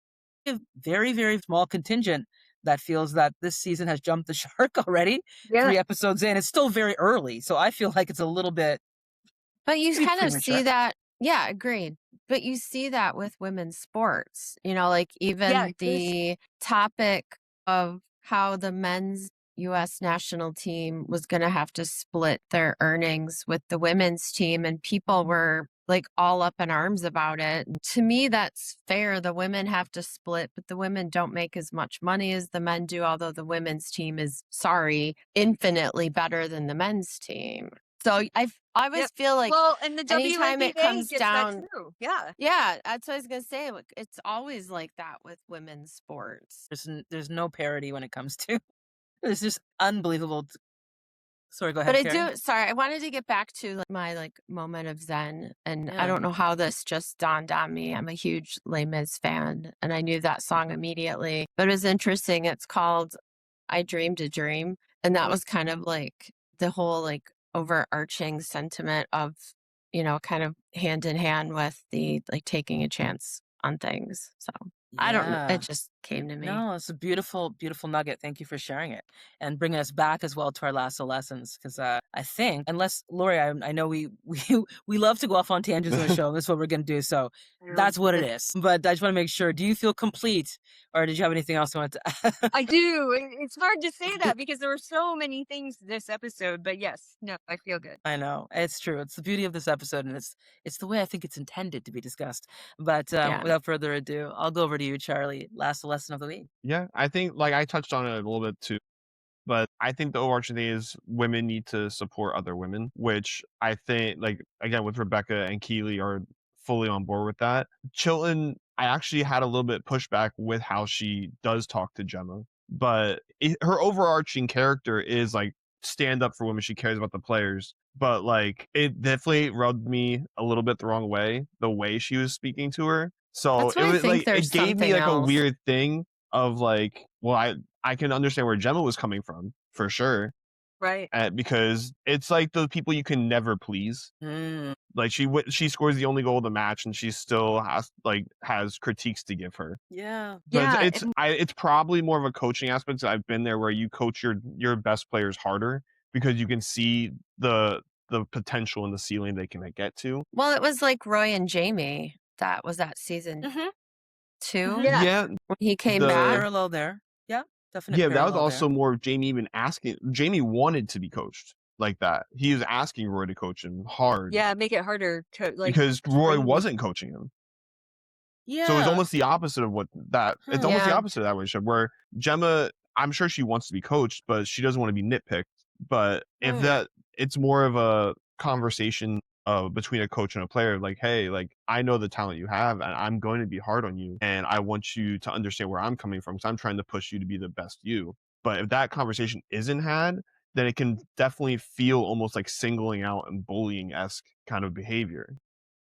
a very, very small contingent that feels that this season has jumped the shark already. Yeah. 3 episodes in. It's still very early. So I feel like it's a little bit. But you maybe kind of premature. see that. Yeah, agreed. But you see that with women's sports, like even the topic of how the men's U.S. national team was going to have to split their earnings with the women's team, and people were like all up in arms about it. To me, that's fair. The women have to split, but the women don't make as much money as the men do, although the women's team is, infinitely better than the men's team. So I always feel like and the anytime WNBA it comes gets down, that too. Yeah. yeah, that's what I was gonna say. Like, it's always like that with women's sports. There's no parity when it comes to. It's just unbelievable. Sorry, go ahead. But I Karen. I wanted to get back to my moment of zen, and I don't know how this just dawned on me. I'm a huge Les Mis fan, and I knew that song immediately. But it was interesting. It's called "I Dreamed a Dream," and that was kind of like the whole overarching sentiment of kind of hand in hand with the taking a chance on things. So I don't know. It just came to me. No, it's a beautiful, beautiful nugget. Thank you for sharing it and bringing us back as well to our Lasso lessons. Because I think, unless Lori, I know we love to go off on tangents on the show. That's what we're gonna do. So that's what it is. But I just want to make sure. Do you feel complete, or did you have anything else you want to? I do. It's hard to say that because there were so many things this episode. But yes, no, I feel good. I know, it's true. It's the beauty of this episode, and it's the way I think it's intended to be discussed. But without further ado, I'll go over to you, Charlie. Last lesson of the week. Yeah, I think I touched on it a little bit too, but I think the overarching thing is women need to support other women, which I think again with Rebecca and Keeley are fully on board with that. Chilton, I actually had a little bit pushback with how she does talk to Gemma, but her overarching character is stand up for women. She cares about the players, but it definitely rubbed me a little bit the wrong way, the way she was speaking to her. So That's why I think there's it gave me something a else. weird thing of well, I can understand where Gemma was coming from for sure, Right. because it's the people you can never please. She scores the only goal of the match, and she still has critiques to give her. Yeah. But it's probably more of a coaching aspect. So I've been there where you coach your best players harder because you can see the potential and the ceiling they can get to. Well, it was like Roy and Jamie. That was that season 2. Yeah, When he came The- back. Parallel there. Yeah, definitely. yeah, that was also more Jamie even asking. Jamie wanted to be coached like that. He was asking Roy to coach him hard. Yeah, make it harder to because Roy train. wasn't coaching him. Yeah. So it's almost the opposite of what that. It's almost the Yeah. opposite of that relationship where Gemma, I'm sure she wants to be coached, but she doesn't want to be nitpicked. But if it's more of a conversation between a coach and a player, hey, I know the talent you have, and I'm going to be hard on you, and I want you to understand where I'm coming from because I'm trying to push you to be the best you. But if that conversation isn't had, then it can definitely feel almost like singling out and bullying-esque kind of behavior.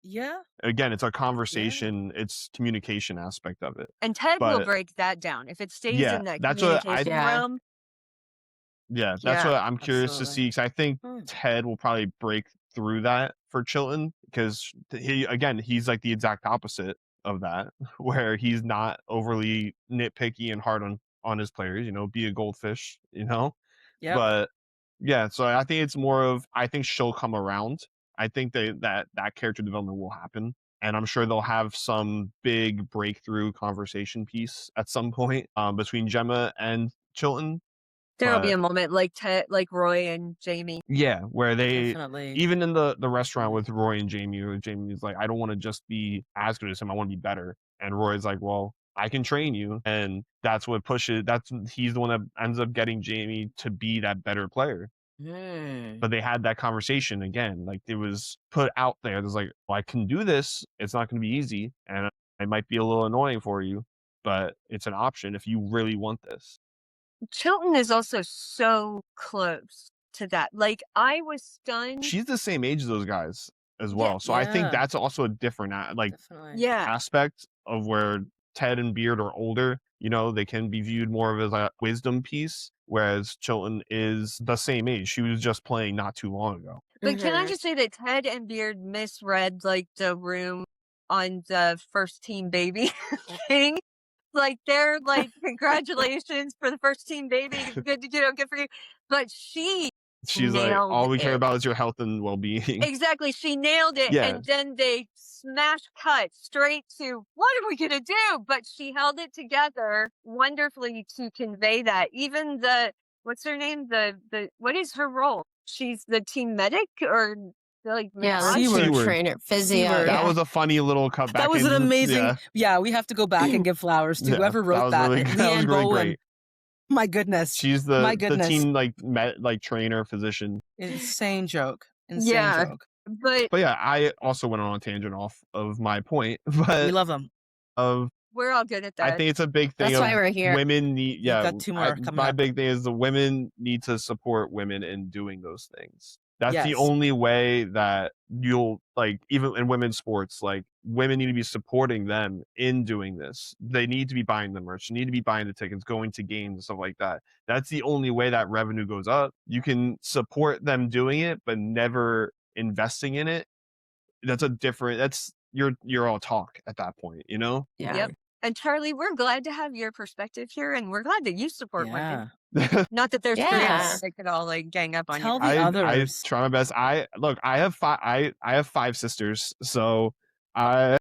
Yeah. Again, it's a conversation, it's communication aspect of it. And Ted will But- break that down if it stays Yeah, in that that's what I- communication Yeah. realm. Yeah, that's Yeah, what I'm curious to absolutely. see because I think Hmm. Ted will probably break through that for Chilton because he's the exact opposite of that, where he's not overly nitpicky and hard on his players. Be a goldfish. Yep. But yeah, so I think it's more of I think she'll come around. I think that character development will happen, and I'm sure they'll have some big breakthrough conversation piece at some point between Gemma and Chilton. There'll be But- a moment like Ted, like Roy and Jamie. Yeah, where they Definitely. even in the restaurant with Roy and Jamie, where Jamie's I don't want to just be as good as him, I want to be better. And Roy's well, I can train you. And that's what pushes he's the one that ends up getting Jamie to be that better player. But they had that conversation again, it was put out there. There's well, I can do this. It's not going to be easy, and it might be a little annoying for you, but it's an option if you really want this. Chilton is also so close to that. Like, I was stunned. She's the same age as those guys as well. So I think that's also a different Definitely. aspect of where Ted and Beard are older. You know, they can be viewed more of as a wisdom piece, whereas Chilton is the same age. She was just playing not too long ago. But can I just say that Ted and Beard misread like the room on the first team baby thing? Like, they're like, congratulations for the first team baby. Good, good for you. But she's like, all we care it. about is your health and well-being. Exactly. She nailed it. Yeah. And then they smash cut straight to, what are we going to do? But she held it together wonderfully to convey that. Even what's her name? What is her role? She's the team medic or like Seaward trainer, physio. Seaward. That was a funny little cutback. That was an amazing. Yeah, we have to go back and give flowers to whoever wrote that. Really, that was really great. My goodness. She's the team trainer, physician. Insane joke. Joke. But yeah, I also went on a tangent off of my point. But we love them. We're all good at that. I think it's a big thing. That's why we're here. Women need. Yeah, got two more coming my up. big thing is the women need to support women in doing those things. That's the only way that you'll even in women's sports, women need to be supporting them in doing this. They need to be buying the merch, need to be buying the tickets, going to games and stuff like that. That's the only way that revenue goes up. You can support them doing it, but never investing in it. You're all talk at that point, you know? Yeah. Yep. And Charlie, we're glad to have your perspective here, and we're glad that you support women. Not that there's three of us that could all gang up on Tell you. the others. I try my best. I have five sisters, so you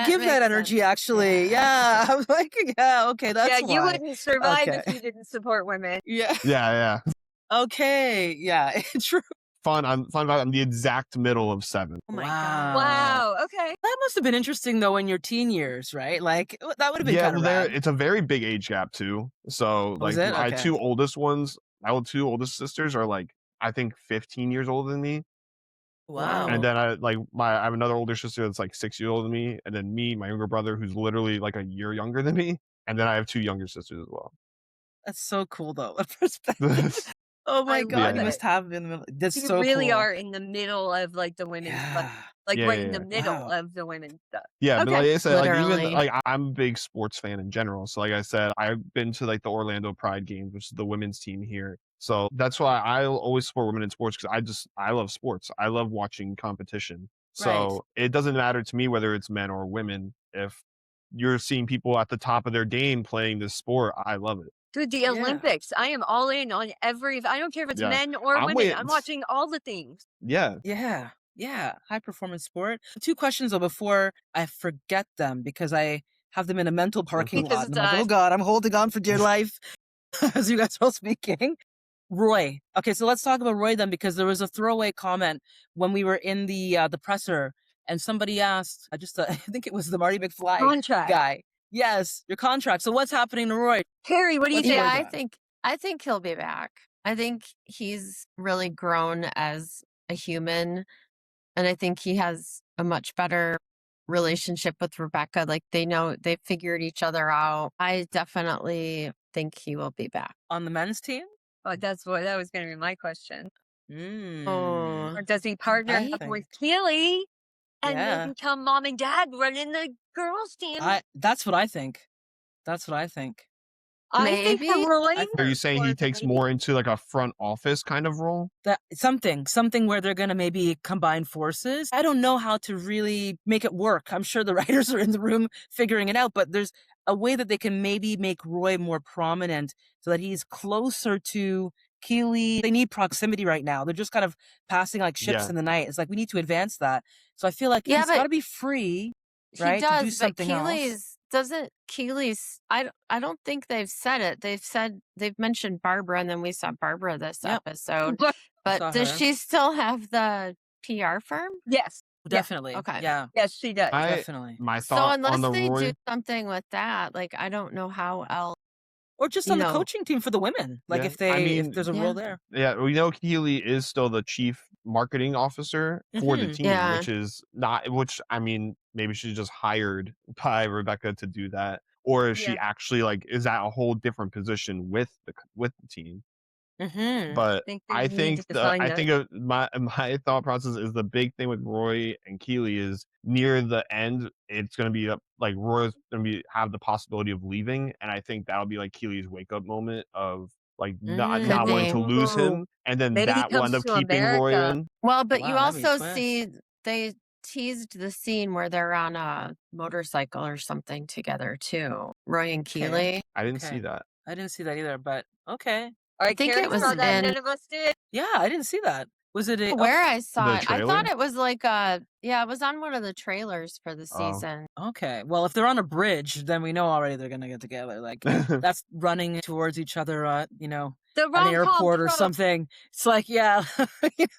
give that energy, sense. actually. Yeah. I was like, okay, that's why. You wouldn't survive if you didn't support women. Yeah. Okay. Yeah. True. I'm the exact middle of 7. Oh my God. Wow. Okay. That must have been interesting though in your teen years, right? Like that would have been kind of rad. It's a very big age gap too. So my two oldest sisters are I think 15 years older than me. Wow. And then I have another older sister that's 6 years older than me, and then me, my younger brother, who's literally a year younger than me, and then I have 2 younger sisters as well. That's so cool though. A perspective. Oh my God, you must have been in the middle. That's you so really cool. are in the middle of the women's stuff. In the middle of the women's stuff. Yeah, okay. but like I said, Literally. I'm a big sports fan in general. So like I said, I've been to the Orlando Pride games, which is the women's team here. So that's why I'll always support women in sports, because I love sports. I love watching competition. So it doesn't matter to me whether it's men or women. If you're seeing people at the top of their game playing this sport, I love it. Dude, the Olympics. I am all in on I don't care if it's men or women. I'm watching all the things. Yeah. High performance sport. 2 questions though before I forget them, because I have them in a mental parking lot. And I'm like, oh God, I'm holding on for dear life as you guys are all speaking. Roy. Okay, so let's talk about Roy then, because there was a throwaway comment when we were in the presser, and somebody asked, I think it was the Marty McFly Contract guy. Yes, your contract. So what's happening to Roy? Carrie, what do you think? Yeah, I think he'll be back. I think he's really grown as a human, and I think he has a much better relationship with Rebecca. They figured each other out. I definitely think he will be back. On the men's team? Oh, that was going to be my question. Oh. Or does he partner up with Keeley and they become mom and dad running the girls' team? That's what I think. Maybe. Are you saying he takes more into a front office kind of role? That something where they're going to maybe combine forces. I don't know how to really make it work. I'm sure the writers are in the room figuring it out, but there's a way that they can maybe make Roy more prominent so that he's closer to Keeley. They need proximity right now. They're just kind of passing ships in the night. It's we need to advance that. So I feel like he's got to be free, right? He does, to do something else. Keeley's, I don't think they've said it. They've mentioned Barbara, and then we saw Barbara this episode. But does she still have the PR firm? Yes. Definitely. Okay. Yeah. Yes, she does. Definitely. My thought unless on the they Roy... do something with that, I don't know how else. Or just on the coaching team for the women. If there's a role there. Yeah, we know Keeley is still the chief marketing officer for the team, which maybe she's just hired by Rebecca to do that. Or is she actually is at a whole different position with the team? Mm-hmm. But they I need think to the define I that. think of my thought process is the big thing with Roy and Keeley is near the end it's gonna be like Roy's gonna have the possibility of leaving, and I think that'll be like Keeley's wake up moment of like not wanting to be. lose him, and then Maybe he that will end comes up to keeping Roy America. in. Well, but you Wow, that'd be a also twist. see they teased the scene where they're on a motorcycle or something together too. Roy and Okay. Keeley. I didn't see Okay. that. I didn't see that either, but okay. All right, think Carrie it was saw that. in- None of us did. Yeah, I didn't see that. Was it a Where I saw The it, I trailer? thought it was like it was on one of the trailers for the Oh. season. Okay. Well, if they're on a bridge, then we know already they're gonna get together. Like that's running towards each other, The an rom-com airport or trope. something. It's like, yeah,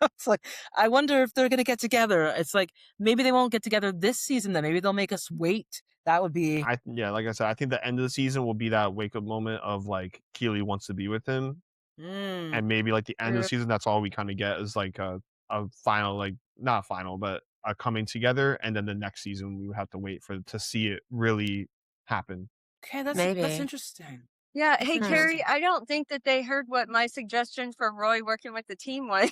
it's like I wonder if they're gonna get together. It's like maybe they won't get together this season. Then maybe they'll make us wait. That would be. Yeah, like I said, I think the end of the season will be that wake up moment of like Keeley wants to be with him, and maybe like the end of the season, that's all we kind of get is like a final, like not final, but a coming together, and then the next season we would have to wait to see it really happen. Okay, that's Maybe. interesting. Yeah. That's Hey, interesting. Carrie, I don't think that they heard what my suggestion for Roy working with the team was.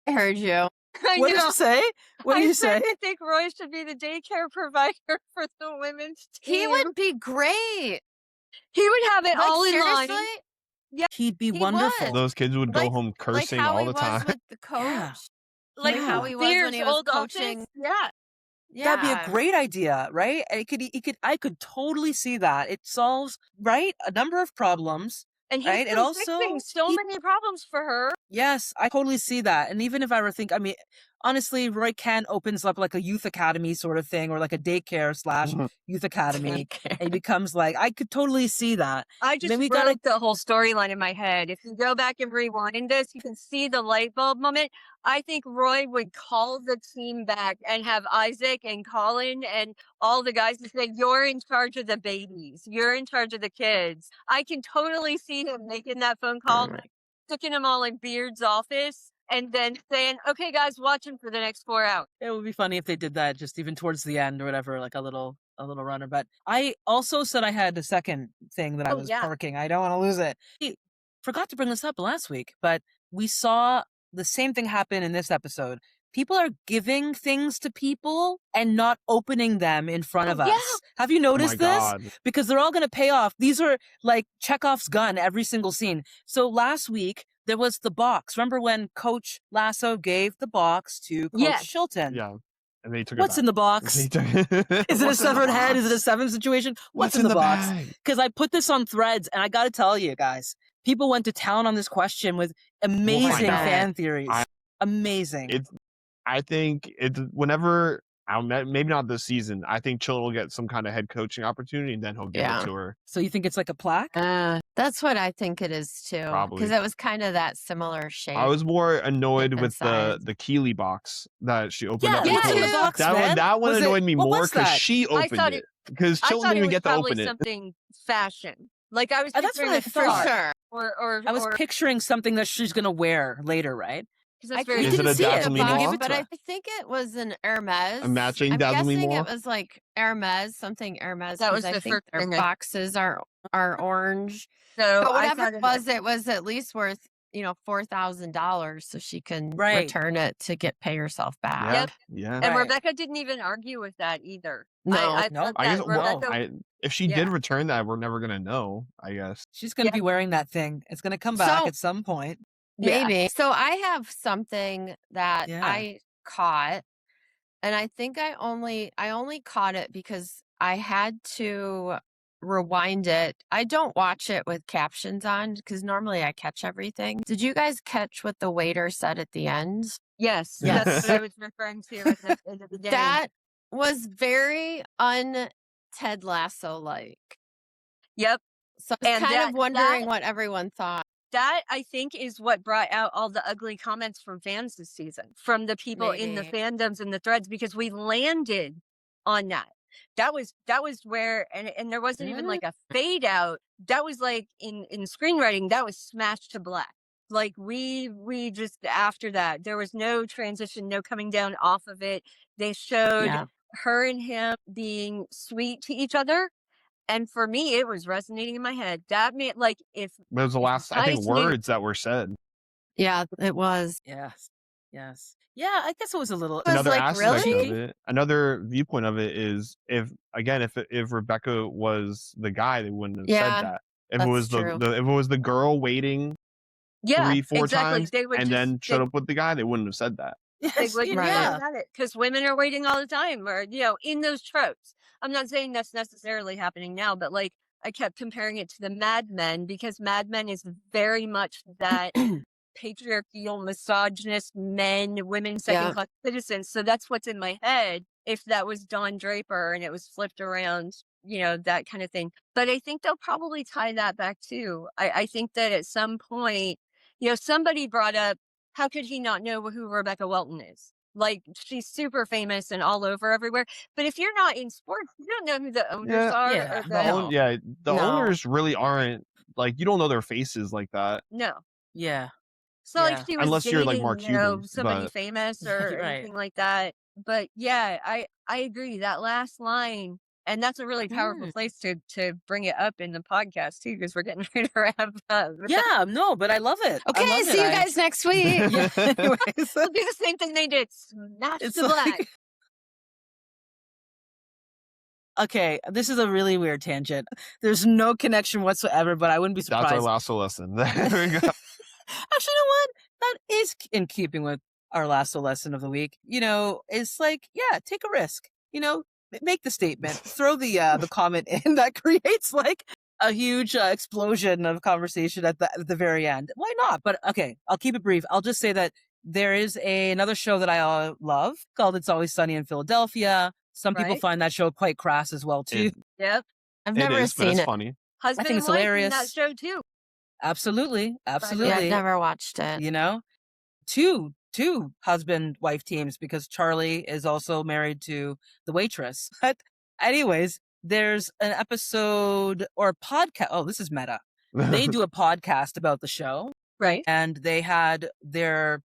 I heard you. I What did know. you say? What did I you said say? I think Roy should be the daycare provider for the women's team. He would be great. He would have it Like all in line. seriously, He'd be He wonderful. would. Those kids would go Like- home cursing like how all he the was time. with the coach. Yeah. Like Yeah. how he was when Beard's he was old office. coaching. Yeah. Yeah. That'd be a great idea, right? And I could totally see that. It solves, right, a number of problems. And he's Right, it been also- fixing so he- many problems for her. Yes, I totally see that. And even if I were think, I mean, honestly, Roy Kent opens up like a youth academy sort of thing, or like a daycare / youth academy. And he becomes like, I could totally see that. I just Then we wrote gotta- the whole storyline in my head. If you go back and rewind this, you can see the light bulb moment. I think Roy would call the team back and have Isaac and Colin and all the guys to say, you're in charge of the babies. You're in charge of the kids. I can totally see him making that phone call, sticking them all in Beard's office, and then saying, okay, guys, watch him for the next 4 hours. It would be funny if they did that just even towards the end or whatever, like a little runner. But I also said I had a second thing that I Oh, was yeah. parking. I don't want to lose it. I forgot to bring this up last week, but we saw the same thing happen in this episode. People are giving things to people and not opening them in front of yeah. us. Have you Oh my noticed this? God. Because they're all going to pay off. These are like Chekhov's gun every single scene. So last week there was the box. Remember when Coach Lasso gave the box to Coach Yes. Shilton? Yeah, and they took What's in the box? Is Is it a severed head? Is it a seven situation? What's in the box? bag? Because I put this on Threads, and I got to tell you guys, people went to town on this question with amazing out. fan theories. Amazing. I think it's whenever, maybe not this season. I think Chill will get some kind of head coaching opportunity, and then he'll give Yeah. it to her. So you think it's like a plaque? That's what I think it is too. Probably. Because it was kind of that similar shape. I was more annoyed with inside. the Keeley box that she opened Yeah, up. what's in the because box, that man? one Was it- annoyed me what more was because that? she I opened thought it. Because I Chill thought didn't it even was get to probably open it. something fashion. Like I was That's what picturing I a for thought. sure. or I was or, picturing something that she's going to wear later, right? 'cause that's I very Is it didn't a see it, Dazzle Me but Moi? but I think it was an Hermes. A matching I'm Dazzle Me guessing Moi? it was like Hermes, something Hermes. That was 'cause I the think first their thing I- boxes are orange. so But I whatever thought it was at least worth, $4,000 so she can Right. return it to pay herself back. Yeah, Yep. yeah. And Right. Rebecca didn't even argue with that either. No, I no. thought I guess that well, Rebecca, if she did return that, we're never gonna know. I guess. She's going to Yeah. be wearing that thing. It's going to come back So- at some point. Yeah. Maybe. So I have something that Yeah. I caught, and I think I only caught it because I had to rewind it. I don't watch it with captions on because normally I catch everything. Did you guys catch what the waiter said at the end? yes, Yes. that's what I was referring to at the end of the day. That was very un-Ted Lasso like. Yep. So I was And kind that- of wondering that- what everyone thought. That I think is what brought out all the ugly comments from fans this season, from the people in the Maybe. fandoms and the threads, because we landed on that. That was where, and there wasn't even like a fade out. That was like in screenwriting, that was smashed to black. Like we just, after that, there was no transition, no coming down off of it. They showed Yeah. her and him being sweet to each other. And for me, it was resonating in my head. That meant like if But it was the last, I think, guys knew- words that were said. Yeah, it was. Yes. Yeah, I guess it was a little. was Another like, aspect really? of it, another viewpoint of it is if Rebecca was the guy, they wouldn't have Yeah, said that. If it that's was true. if it was the girl waiting yeah, 3-4 exactly. times They would and just, then showed up with the guy, they wouldn't have said that. They Yes, wouldn't yeah. have it because women are waiting all the time, or in those tropes. I'm not saying that's necessarily happening now, but like I kept comparing it to the Mad Men because Mad Men is very much that patriarchal, misogynist men, women, second class citizens. So that's what's in my head. If that was Don Draper and it was flipped around, that kind of thing. But I think they'll probably tie that back too. I think that at some point, somebody brought up, how could he not know who Rebecca Welton is? Like, she's super famous and all over everywhere. But if you're not in sports, you don't know who the owners are. Yeah, Or no. The No. owners really aren't, like, you don't know their faces like that. No. Yeah. It's not Yeah. like she was Unless dating, you're like Mark Cuban, somebody but- famous or Right. anything like that. But yeah, I agree. That last line, and that's a really powerful place to bring it up in the podcast too, because we're getting ready to wrap up. Yeah, no, but I love it. I Okay, love see it. you guys next week. Yeah, anyways. They'll do the same thing they did. Smash It's the black. like- Okay, this is a really weird tangent. There's no connection whatsoever, but I wouldn't be surprised. That's our lasso lesson. There we go. Actually, you know what? That is in keeping with our lasso lesson of the week. It's like, yeah, take a risk. Make the statement, throw the comment in that creates like a huge explosion of conversation at the very end. Why not? But okay, I'll keep it brief. I'll just say that there is another show that I love called It's Always Sunny in Philadelphia. Some people Right. find that show quite crass as well too. Yep. I've It never is, but seen it's it. funny. Husband think it's and wife hilarious. in that show too. Absolutely. Yeah, Absolutely. I've never watched it. Two husband-wife teams because Charlie is also married to the waitress. But anyways, there's an episode or podcast. Oh, this is meta. They do a podcast about the show, Right. and they had their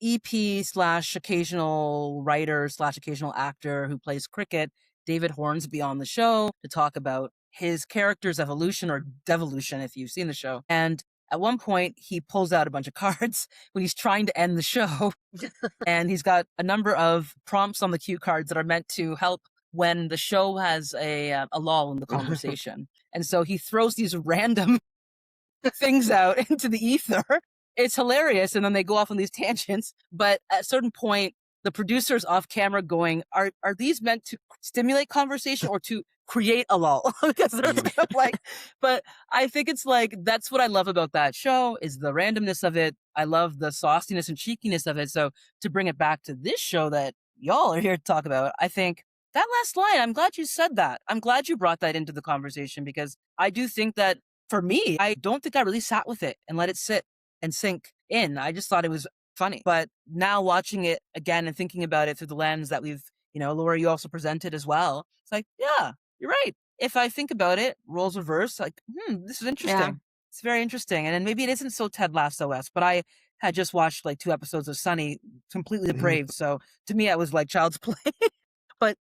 EP / occasional writer / occasional actor who plays cricket, David Hornsby, on the show to talk about his character's evolution or devolution, if you've seen the show. And at one point, he pulls out a bunch of cards when he's trying to end the show. And he's got a number of prompts on the cue cards that are meant to help when the show has a lull in the conversation. And so he throws these random things out into the ether. It's hilarious. And then they go off on these tangents. But at a certain point, the producer's off camera going, are these meant to stimulate conversation or to create a lull? Because they're kind of like, but I think it's like, that's what I love about that show is the randomness of it. I love the sauciness and cheekiness of it. So to bring it back to this show that y'all are here to talk about, I think that last line, I'm glad you said that. I'm glad you brought that into the conversation because I do think that for me, I don't think I really sat with it and let it sit and sink in. I just thought it was funny. But now watching it again and thinking about it through the lens that we've, Laura, you also presented as well. It's like, yeah, you're right. If I think about it, roles reverse, like, this is interesting. Yeah. It's very interesting. And then maybe it isn't so Ted Lasso-esque, but I had just watched like 2 episodes of Sunny, completely depraved. So to me, I was like child's play. But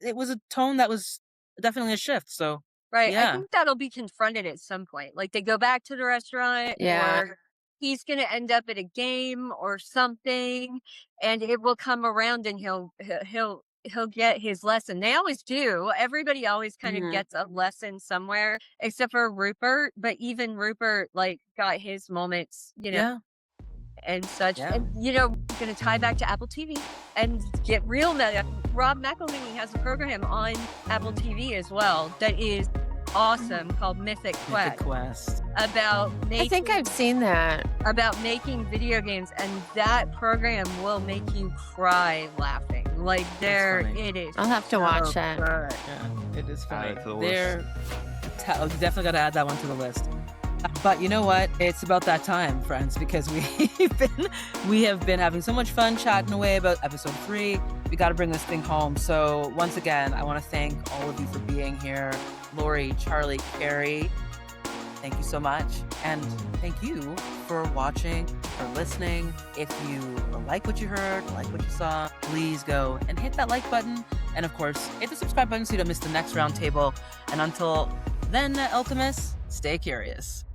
it was a tone that was definitely a shift. So Right. Yeah. I think that'll be confronted at some point. Like they go back to the restaurant Yeah. or he's going to end up at a game or something and it will come around and he'll get his lesson. They always do. Everybody always kind of gets a lesson somewhere except for Rupert. But even Rupert like got his moments, yeah. and such. Yeah. And, going to tie back to Apple TV and get real meta. Rob McElhenney has a program on Apple TV as well that is awesome called Mythic Mythic Quest Quest. about I think I've seen that. making video games, and that program will make you cry laughing. Like funny. it is. I'll have to watch it. good. Yeah, it is funny. Add it to the You definitely got to add that one to the list. But you know what? It's about that time, friends, because we have been having so much fun chatting away about episode 3. We got to bring this thing home. So once again, I want to thank all of you for being here. Lori, Charlie, Carrie, thank you so much. And thank you for watching, for listening. If you like what you heard, like what you saw, please go and hit that like button. And of course, hit the subscribe button so you don't miss the next roundtable. And until then, alchemists, stay curious.